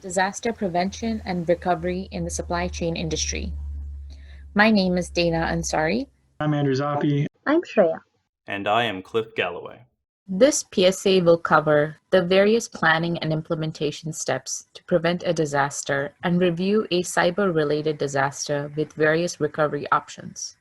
Disaster Prevention and Recovery in the Supply Chain Industry. My name is Dana Ansari. I'm Andrew Zoppi. I'm Shreya. And I am Cliff Galloway. This PSA will cover the various planning and implementation steps to prevent a disaster and review a cyber-related disaster with various recovery options.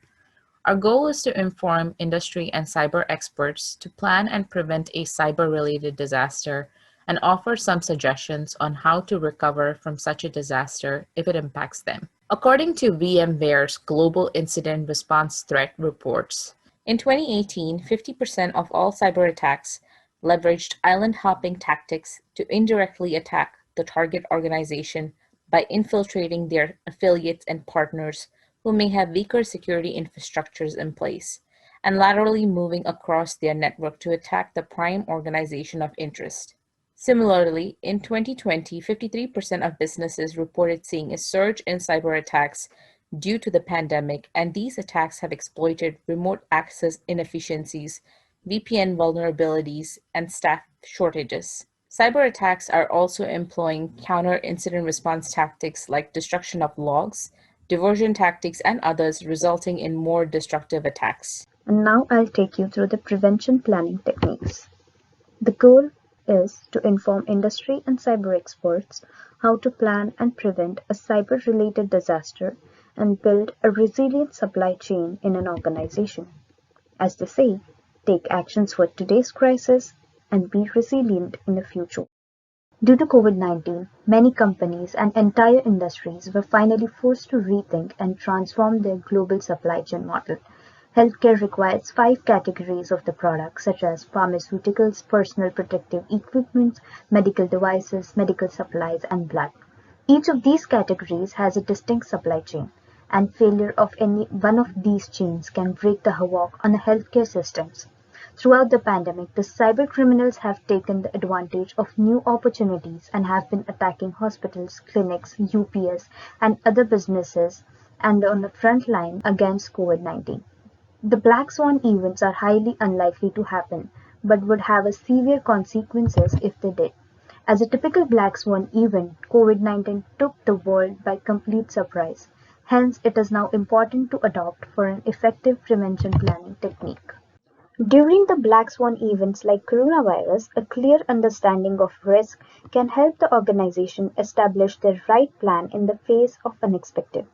Our goal is to inform industry and cyber experts to plan and prevent a cyber-related disaster and offer some suggestions on how to recover from such a disaster if it impacts them. According to VMware's Global Incident Response Threat Reports, in 2018, 50% of all cyber attacks leveraged island hopping tactics to indirectly attack the target organization by infiltrating their affiliates and partners who may have weaker security infrastructures in place, and laterally moving across their network to attack the prime organization of interest. Similarly, in 2020, 53% of businesses reported seeing a surge in cyber attacks due to the pandemic, and these attacks have exploited remote access inefficiencies, VPN vulnerabilities, and staff shortages. Cyber attacks are also employing counter-incident response tactics like destruction of logs, diversion tactics, and others, resulting in more destructive attacks. And now I'll take you through the prevention planning techniques. The goal is to inform industry and cyber experts how to plan and prevent a cyber-related disaster and build a resilient supply chain in an organization. As they say, take actions for today's crisis and be resilient in the future. Due to COVID-19, many companies and entire industries were finally forced to rethink and transform their global supply chain model. Healthcare requires 5 categories of the products such as pharmaceuticals, personal protective equipment, medical devices, medical supplies, and blood. Each of these categories has a distinct supply chain, and failure of any one of these chains can break the havoc on the healthcare systems. Throughout the pandemic, the cybercriminals have taken the advantage of new opportunities and have been attacking hospitals, clinics, UPS, and other businesses and on the front line against COVID-19. The black swan events are highly unlikely to happen, but would have a severe consequences if they did. As a typical black swan event, COVID-19 took the world by complete surprise. Hence, it is now important to adopt for an effective prevention planning technique. During the black swan events like coronavirus, a clear understanding of risk can help the organization establish their right plan in the face of unexpected.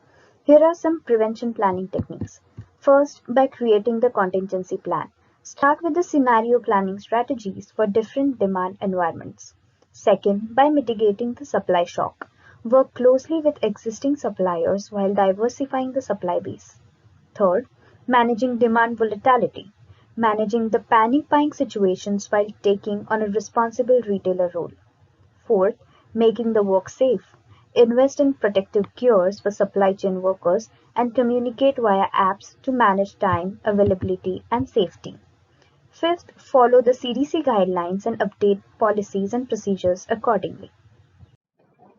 Here are some prevention planning techniques. First, by creating the contingency plan. Start with the scenario planning strategies for different demand environments. Second, by mitigating the supply shock. Work closely with existing suppliers while diversifying the supply base. Third, managing demand volatility. Managing the panic buying situations while taking on a responsible retailer role. Fourth, making the work safe. Invest in protective gears for supply chain workers and communicate via apps to manage time, availability, and safety. Fifth, follow the CDC guidelines and update policies and procedures accordingly.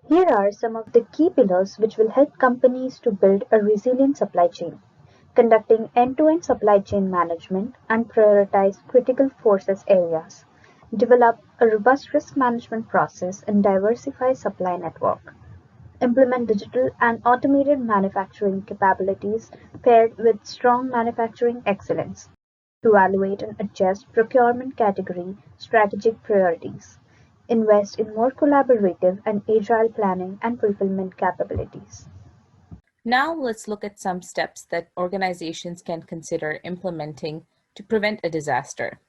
Here are some of the key pillars which will help companies to build a resilient supply chain. Conducting end-to-end supply chain management and prioritize critical forces areas. Develop a robust risk management process and diversify supply network. Implement digital and automated manufacturing capabilities paired with strong manufacturing excellence. Evaluate and adjust procurement category strategic priorities. Invest in more collaborative and agile planning and fulfillment capabilities. Now let's look at some steps that organizations can consider implementing to prevent a disaster.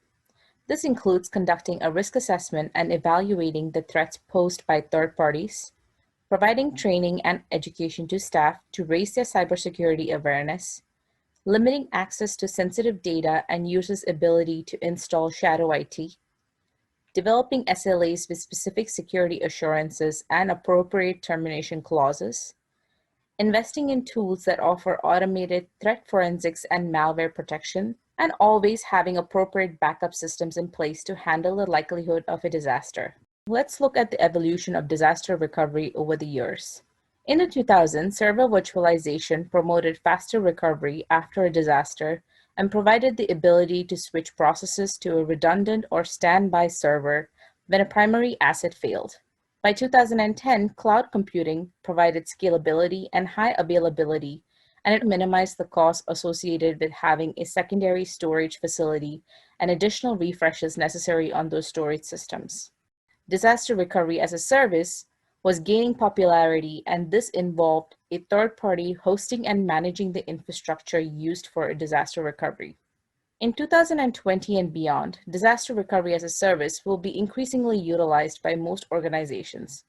This includes conducting a risk assessment and evaluating the threats posed by third parties, providing training and education to staff to raise their cybersecurity awareness, limiting access to sensitive data and users' ability to install shadow IT, developing SLAs with specific security assurances and appropriate termination clauses, investing in tools that offer automated threat forensics and malware protection, and always having appropriate backup systems in place to handle the likelihood of a disaster. Let's look at the evolution of disaster recovery over the years. In the 2000s, server virtualization promoted faster recovery after a disaster and provided the ability to switch processes to a redundant or standby server when a primary asset failed. By 2010, cloud computing provided scalability and high availability, and it minimized the cost associated with having a secondary storage facility and additional refreshes necessary on those storage systems. Disaster recovery as a service was gaining popularity, and this involved a third party hosting and managing the infrastructure used for a disaster recovery. In 2020 and beyond, disaster recovery as a service will be increasingly utilized by most organizations,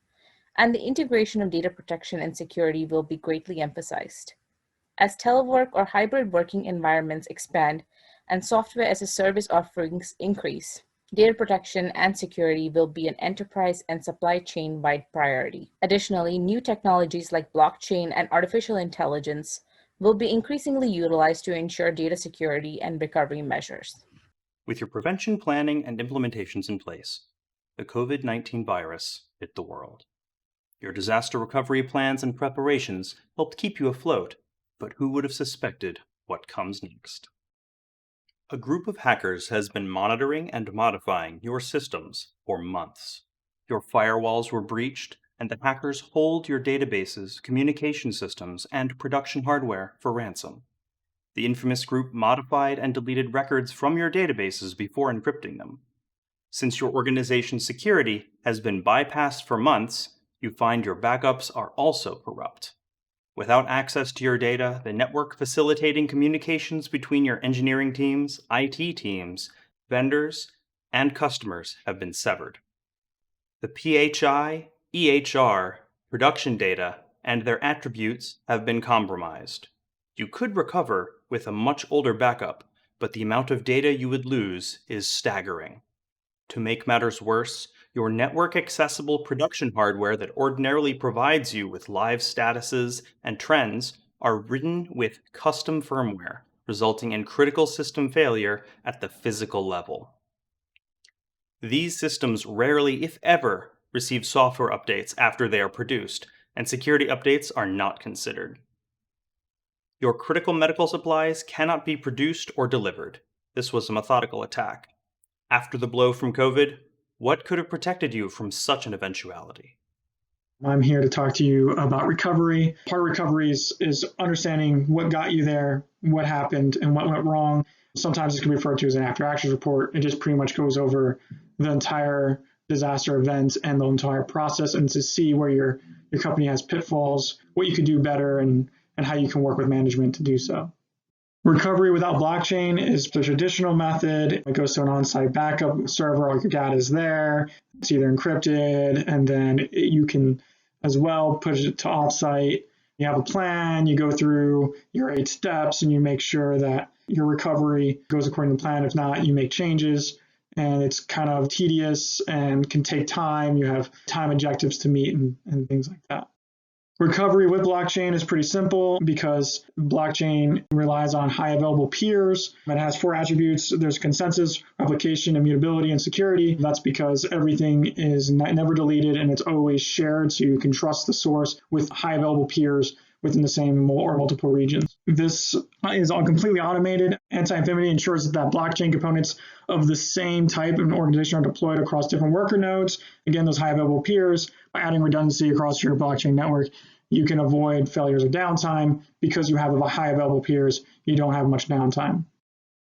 and the integration of data protection and security will be greatly emphasized. As telework or hybrid working environments expand and software as a service offerings increase, data protection and security will be an enterprise and supply chain wide priority. Additionally, new technologies like blockchain and artificial intelligence will be increasingly utilized to ensure data security and recovery measures. With your prevention planning and implementations in place, the COVID-19 virus hit the world. Your disaster recovery plans and preparations helped keep you afloat, but who would have suspected what comes next? A group of hackers has been monitoring and modifying your systems for months. Your firewalls were breached, and the hackers hold your databases, communication systems, and production hardware for ransom. The infamous group modified and deleted records from your databases before encrypting them. Since your organization's security has been bypassed for months, you find your backups are also corrupt. Without access to your data, the network facilitating communications between your engineering teams, IT teams, vendors, and customers have been severed. The PHI, EHR, production data, and their attributes have been compromised. You could recover with a much older backup, but the amount of data you would lose is staggering. To make matters worse, your network-accessible production hardware that ordinarily provides you with live statuses and trends are written with custom firmware, resulting in critical system failure at the physical level. These systems rarely, if ever, receive software updates after they are produced, and security updates are not considered. Your critical medical supplies cannot be produced or delivered. This was a methodical attack. After the blow from COVID, what could have protected you from such an eventuality? I'm here to talk to you about recovery. Part of recovery is understanding what got you there, what happened, and what went wrong. Sometimes it can be referred to as an after actions report. It just pretty much goes over the entire disaster event and the entire process, and to see where your company has pitfalls, what you could do better, and how you can work with management to do so. Recovery without blockchain is the traditional method. It goes to an on-site backup server, all your data is there. It's either encrypted, and then you can as well push it to off-site. You have a plan, you go through your 8 steps, and you make sure that your recovery goes according to plan. If not, you make changes, and it's kind of tedious and can take time. You have time objectives to meet and things like that. Recovery with blockchain is pretty simple because blockchain relies on high available peers. It has 4 attributes. There's consensus, replication, immutability, and security. That's because everything is never deleted and it's always shared, so you can trust the source with high available peers within the same or multiple regions. This is all completely automated. Anti-infamity ensures that blockchain components of the same type of organization are deployed across different worker nodes. Again, those high available peers, by adding redundancy across your blockchain network, you can avoid failures or downtime. Because you have high available peers, you don't have much downtime.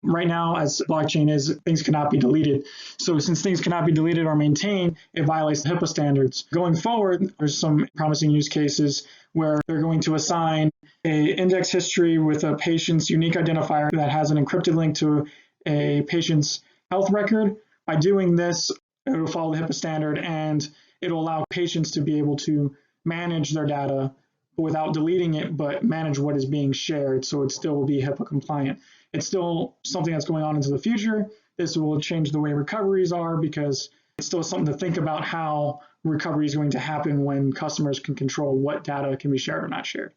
Right now, as blockchain is, things cannot be deleted. So since things cannot be deleted or maintained, it violates the HIPAA standards. Going forward, there's some promising use cases where they're going to assign an index history with a patient's unique identifier that has an encrypted link to a patient's health record. By doing this, it will follow the HIPAA standard, and it'll allow patients to be able to manage their data without deleting it, but manage what is being shared, so it still will be HIPAA compliant. It's still something that's going on into the future. This will change the way recoveries are, because it's still something to think about how recovery is going to happen when customers can control what data can be shared or not shared.